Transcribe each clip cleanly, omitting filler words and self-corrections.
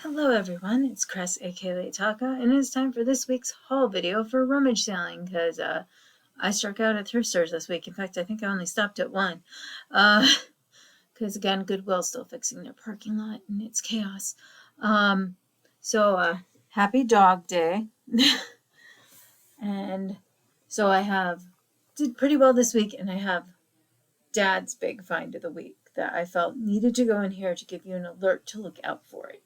Hello everyone, it's Cress aka Leitaka, and it's time for this week's haul video for rummage selling, because I struck out at thrift stores this week. In fact, I think I only stopped at one, because again, Goodwill's still fixing their parking lot, and it's chaos. Happy Dog Day, and so did pretty well this week, and I have Dad's big find of the week that I felt needed to go in here to give you an alert to look out for it.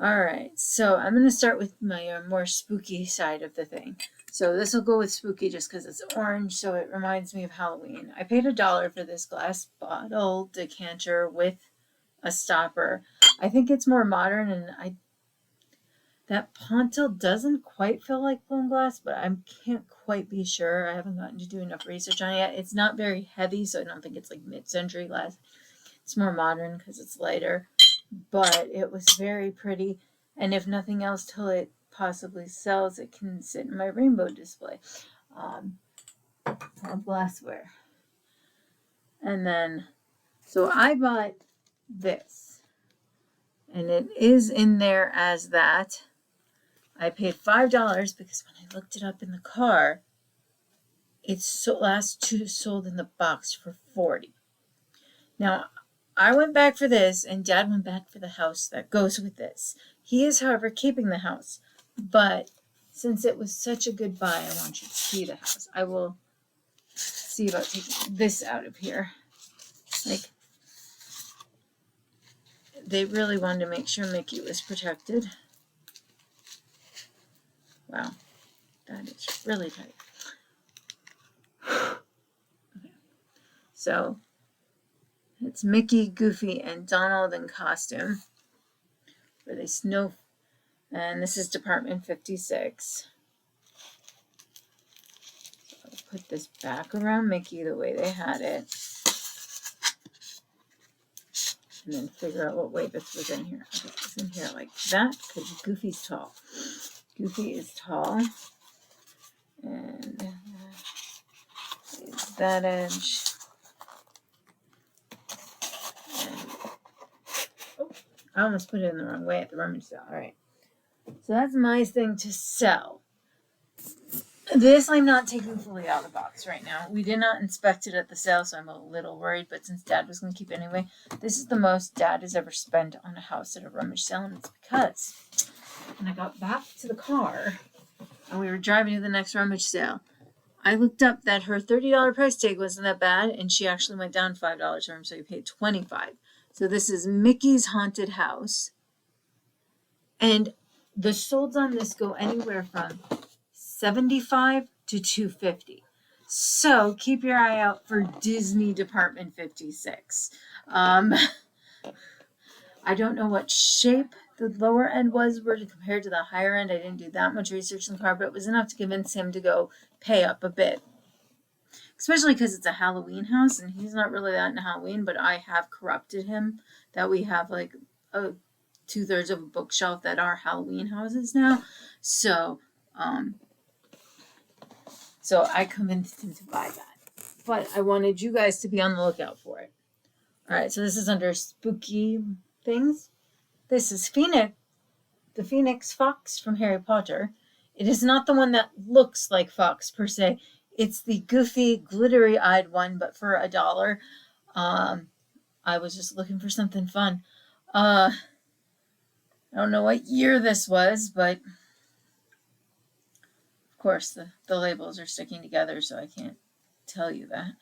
All right, so I'm going to start with my more spooky side of the thing. So this will go with spooky just because it's orange, so it reminds me of Halloween. I paid $1 for this glass bottle decanter with a stopper. I think it's more modern, and that pontil doesn't quite feel like blown glass, but I can't quite be sure. I haven't gotten to do enough research on it yet. It's not very heavy, so I don't think it's like mid-century glass. It's more modern because it's lighter. But it was very pretty, and if nothing else till it possibly sells, it can sit in my rainbow display of glassware. And then, so I bought this, and it is in there as that. I paid $5 because when I looked it up in the car, it's last two sold in the box for $40. Now, I went back for this, and Dad went back for the house that goes with this. He is, however, keeping the house. But since it was such a good buy, I want you to see the house. I will see about taking this out of here. Like, they really wanted to make sure Mickey was protected. Wow, that is really tight. Okay. So it's Mickey, Goofy, and Donald in costume. Where they snow, and this is Department 56. So I'll put this back around Mickey the way they had it. And then figure out what way this was in here. Okay, it's in here like that, because Goofy's tall. Goofy is tall. And that edge. I almost put it in the wrong way at the rummage sale. All right. So that's my thing to sell. This I'm not taking fully out of the box right now. We did not inspect it at the sale, so I'm a little worried. But since Dad was going to keep it anyway, this is the most Dad has ever spent on a house at a rummage sale. And it's because when I got back to the car and we were driving to the next rummage sale, I looked up that her $30 price tag wasn't that bad, and she actually went down $5 for him, so he paid $25. So this is Mickey's Haunted House. And the solds on this go anywhere from $75 to $250. So keep your eye out for Disney Department 56. I don't know what shape the lower end was compared to the higher end. I didn't do that much research in the car, but it was enough to convince him to go pay up a bit. Especially because it's a Halloween house, and he's not really that into Halloween, but I have corrupted him that we have like a 2/3 of a bookshelf that are Halloween houses now. So I convinced him to buy that. But I wanted you guys to be on the lookout for it. All right, so this is under spooky things. This is Phoenix, the Phoenix Fox from Harry Potter. It is not the one that looks like Fox per se. It's the goofy, glittery-eyed one, but for $1. I was just looking for something fun. I don't know what year this was, but of course the labels are sticking together, so I can't tell you that.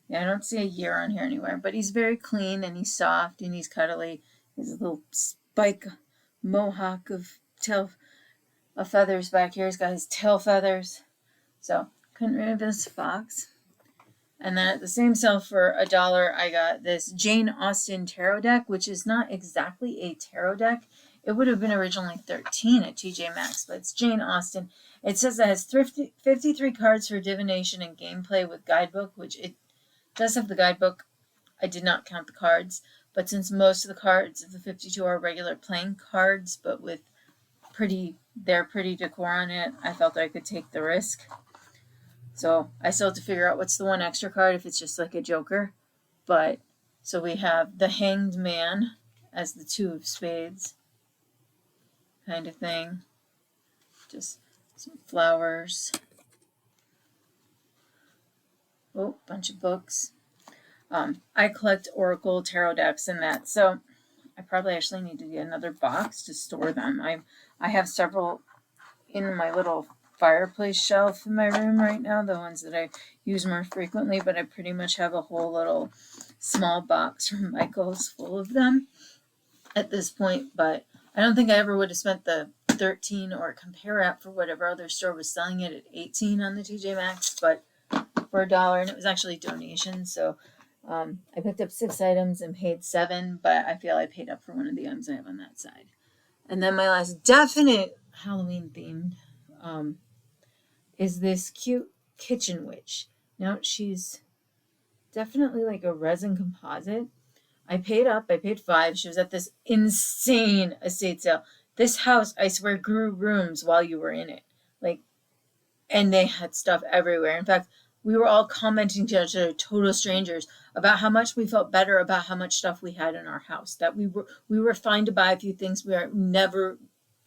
Yeah, I don't see a year on here anywhere, but he's very clean, and he's soft, and he's cuddly. He has a little spike mohawk of feathers back here. He's got his tail feathers. So couldn't remember this fox. And then at the same sale for $1, I got this Jane Austen tarot deck, which is not exactly a tarot deck. It would have been originally $13 at TJ Maxx, but it's Jane Austen. It says it has 53 cards for divination and gameplay with guidebook, which it does have the guidebook. I did not count the cards, but since most of the cards of the 52 are regular playing cards, but with pretty decor on it, I felt that I could take the risk. So I still have to figure out what's the one extra card if it's just like a joker. But so we have the Hanged Man as the 2 of spades. kind of thing. Just some flowers. Oh, bunch of books. I collect Oracle tarot decks and that, so I probably actually need to get another box to store them. I have several in my little fireplace shelf in my room right now, the ones that I use more frequently, but I pretty much have a whole little small box from Michael's full of them at this point, but I don't think I ever would have spent the 13 or compare app for whatever other store was selling it at 18 on the TJ Maxx, but for $1, and it was actually a donation, so I picked up 6 items and paid $7, but I feel I paid up for one of the items I have on that side. And then my last definite Halloween themed is this cute kitchen witch. Now she's definitely like a resin composite. I paid up. I paid $5. She was at this insane estate sale. This house, I swear, grew rooms while you were in it. Like, and they had stuff everywhere. In fact, we were all commenting to each other, total strangers, about how much we felt better about how much stuff we had in our house. That we were fine to buy a few things. We are never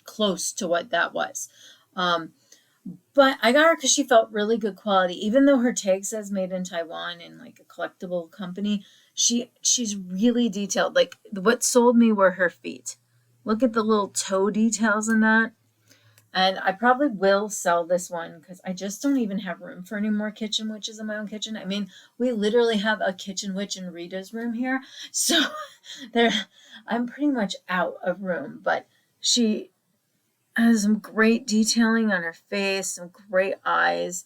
close to what that was. But I got her because she felt really good quality. Even though her tag says made in Taiwan and like a collectible company, she's really detailed. Like what sold me were her feet. Look at the little toe details in that. And I probably will sell this one because I just don't even have room for any more kitchen witches in my own kitchen. I mean, we literally have a kitchen witch in Rita's room here. So I'm pretty much out of room. But she has some great detailing on her face, some great eyes.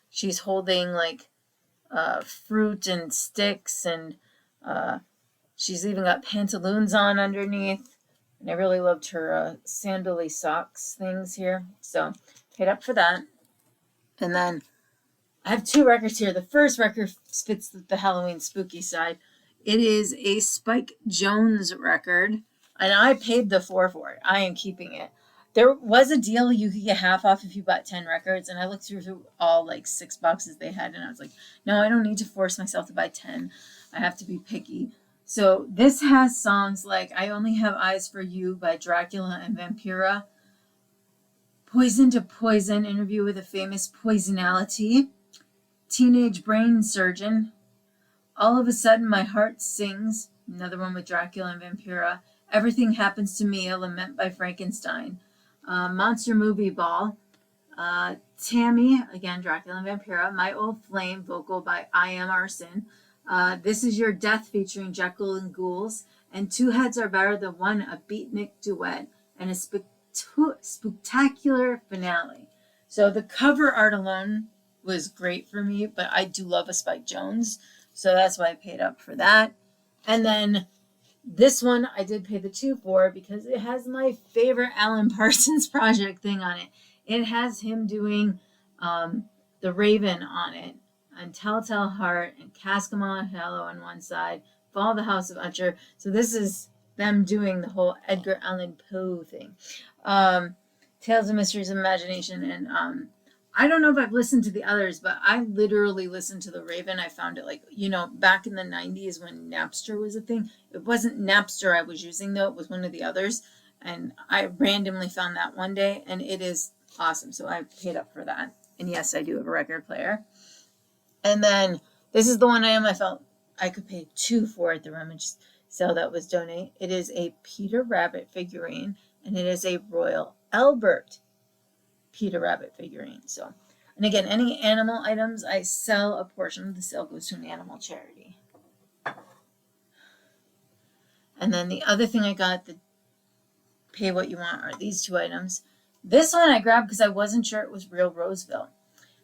She's holding like fruit and sticks, and she's even got pantaloons on underneath. And I really loved her sandally socks things here. So paid up for that. And then I have 2 records here. The first record fits the Halloween spooky side. It is a Spike Jonze record. And I paid the $4 for it. I am keeping it. There was a deal you could get half off if you bought 10 records. And I looked through all like 6 boxes they had. And I was like, no, I don't need to force myself to buy 10. I have to be picky. So this has songs like I Only Have Eyes for You by Dracula and Vampira, Poison to Poison, Interview with a Famous Poisonality, Teenage Brain Surgeon, All of a Sudden My Heart Sings, another one with Dracula and Vampira, Everything Happens to Me, a Lament by Frankenstein, Monster Movie Ball, Tammy, again Dracula and Vampira, My Old Flame, vocal by I Am Arson, This Is Your Death featuring Jekyll and Ghouls, and Two Heads Are Better Than One, a beatnik duet, and a spectacular finale. So the cover art alone was great for me, but I do love a Spike Jonze, so that's why I paid up for that. And then this one I did pay the $2 for because it has my favorite Alan Parsons Project thing on it. It has him doing the Raven on it, and Telltale Heart, and Cascamon Hello on one side, Fall of the House of Usher. So this is them doing the whole Edgar Allan Poe thing. Tales of Mysteries of Imagination, and I don't know if I've listened to the others, but I literally listened to the Raven. I found it like, back in the 90s when Napster was a thing. It wasn't Napster I was using though, it was one of the others. And I randomly found that one day, and it is awesome. So I paid up for that. And yes, I do have a record player. And then this is the one I felt I could pay $2 for at the Rummage sale that was donate. It is a Peter Rabbit figurine, and it is a Royal Albert Peter Rabbit figurine. So, and again, any animal items I sell, a portion of the sale goes to an animal charity. And then the other thing I got, the pay what you want, are these 2 items. This one I grabbed because I wasn't sure it was real Roseville.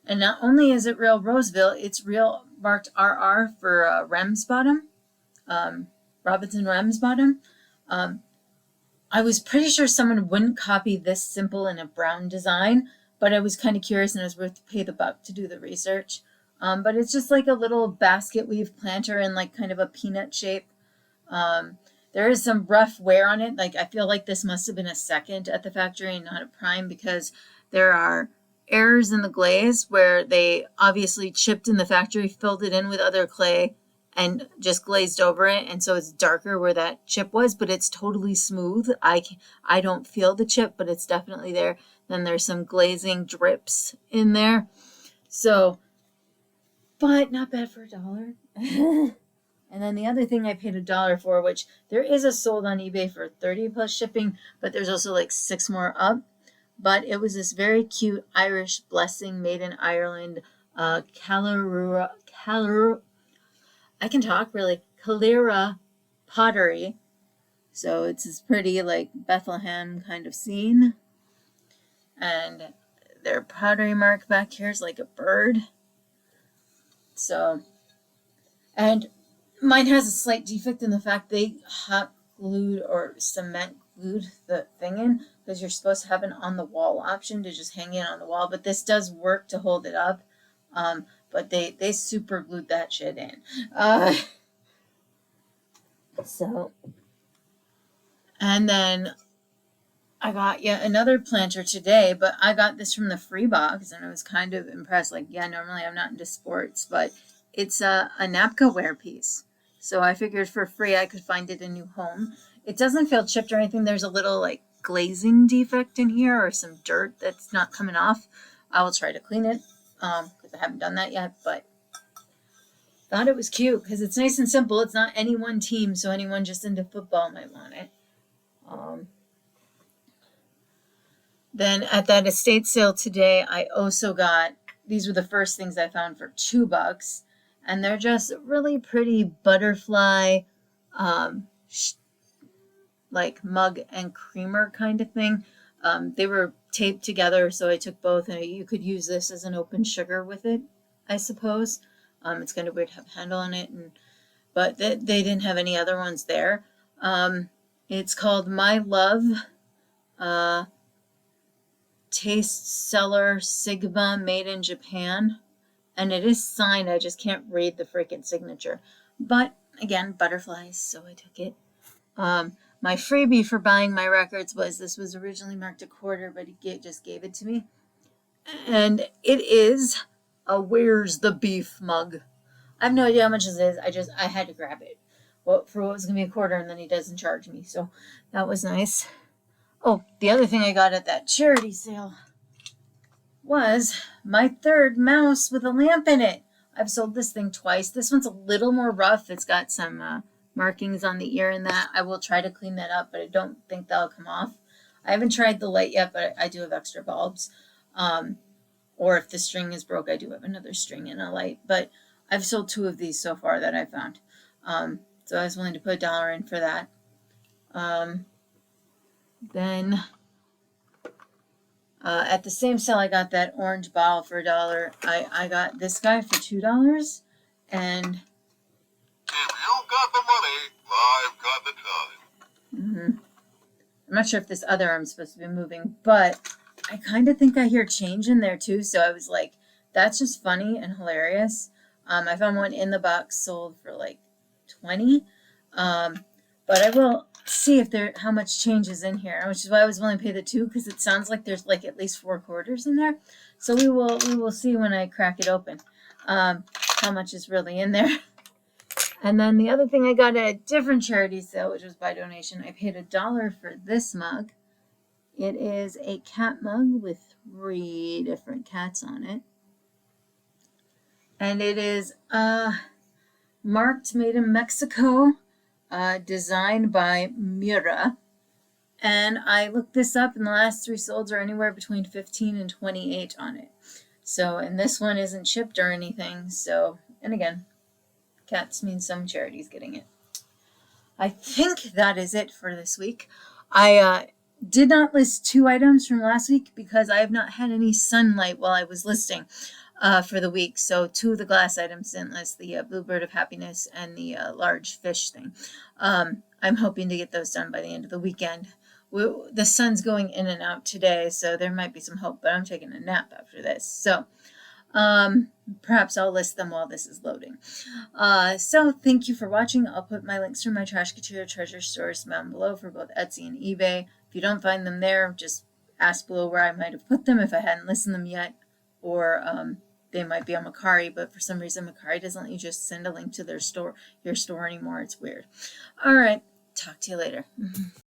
And not only is it real Roseville, it's real marked RR for Ramsbottom, Robinson Ramsbottom. I was pretty sure someone wouldn't copy this simple in a brown design, but I was kind of curious and it was worth to pay the buck to do the research. But it's just like a little basket weave planter in like kind of a peanut shape. There is some rough wear on it. Like I feel like this must have been a second at the factory and not a prime, because there are errors in the glaze where they obviously chipped in the factory, filled it in with other clay, and just glazed over it, and so it's darker where that chip was, but it's totally smooth. I don't feel the chip, but it's definitely there. Then there's some glazing drips in there. So, but not bad for $1. And then the other thing I paid $1 for, which there is a sold on eBay for 30 plus shipping, but there's also like 6 more up. But it was this very cute Irish blessing made in Ireland, Calera, I can talk really, Calera pottery. So it's this pretty like Bethlehem kind of scene. And their pottery mark back here is like a bird. So, and mine has a slight defect in the fact they hot glued or cement glued the thing in, because you're supposed to have an on the wall option to just hang it on the wall, but this does work to hold it up. But they super glued that shit in. So, and then I got yet another planter today, but I got this from the free box and I was kind of impressed. Like, yeah, normally I'm not into sports, but it's a napka wear piece. So I figured for free I could find it a new home. It doesn't feel chipped or anything. There's a little like glazing defect in here or some dirt that's not coming off. I will try to clean it because I haven't done that yet, but thought it was cute because it's nice and simple. It's not any one team, so anyone just into football might want it. Then at that estate sale today, I also got, these were the first things I found for $2. And they're just really pretty butterfly, like mug and creamer kind of thing. They were taped together, so I took both, and you could use this as an open sugar with it, I suppose. It's kind of weird to have a handle on it, but they didn't have any other ones there. It's called My Love Taste Cellar Sigma, made in Japan. And it is signed. I just can't read the freaking signature. But again, butterflies, so I took it. My freebie for buying my records was, this was originally marked $0.25, but he just gave it to me. And it is a Where's the Beef mug. I have no idea how much it is. I had to grab it. Well, for what was going to be $0.25, and then he doesn't charge me. So that was nice. Oh, the other thing I got at that charity sale was my third mouse with a lamp in it. I've sold this thing twice. This one's a little more rough. It's got some markings on the ear and that. I will try to clean that up, but I don't think that'll come off. I haven't tried the light yet, but I do have extra bulbs. Or if the string is broke, I do have another string and a light. But I've sold 2 of these so far that I found. So I was willing to put $1 in for that. Then at the same sale, I got that orange bottle for $1. I got this guy for $2, and if you got the money, I've got the time. I'm not sure if this other arm's supposed to be moving, but I kind of think I hear change in there too. So I was like, that's just funny and hilarious. I found one in the box sold for like $20. But I will see if how much change is in here, which is why I was willing to pay the $2, because it sounds like there's like at least 4 quarters in there. So we will see when I crack it open how much is really in there. And then the other thing I got at a different charity sale, which was by donation, I paid $1 for this mug. It is a cat mug with 3 different cats on it. And it is marked made in Mexico. Designed by Mira. And I looked this up, and the last 3 solds are anywhere between 15 and 28 on it. So, and this one isn't shipped or anything. So, and again, cats mean some charity's getting it. I think that is it for this week. I did not list 2 items from last week because I have not had any sunlight while I was listing. For the week. So 2 of the glass items didn't list, the Bluebird of Happiness and the large fish thing. I'm hoping to get those done by the end of the weekend. The sun's going in and out today, so there might be some hope, but I'm taking a nap after this. So perhaps I'll list them while this is loading. So thank you for watching. I'll put my links for my Trashkateer Treasures stores down below for both Etsy and eBay. If you don't find them there, just ask below where I might have put them if I hadn't listed them yet. Or they might be on Mercari, but for some reason Mercari doesn't let you just send a link to your store anymore. It's weird. All right. Talk to you later.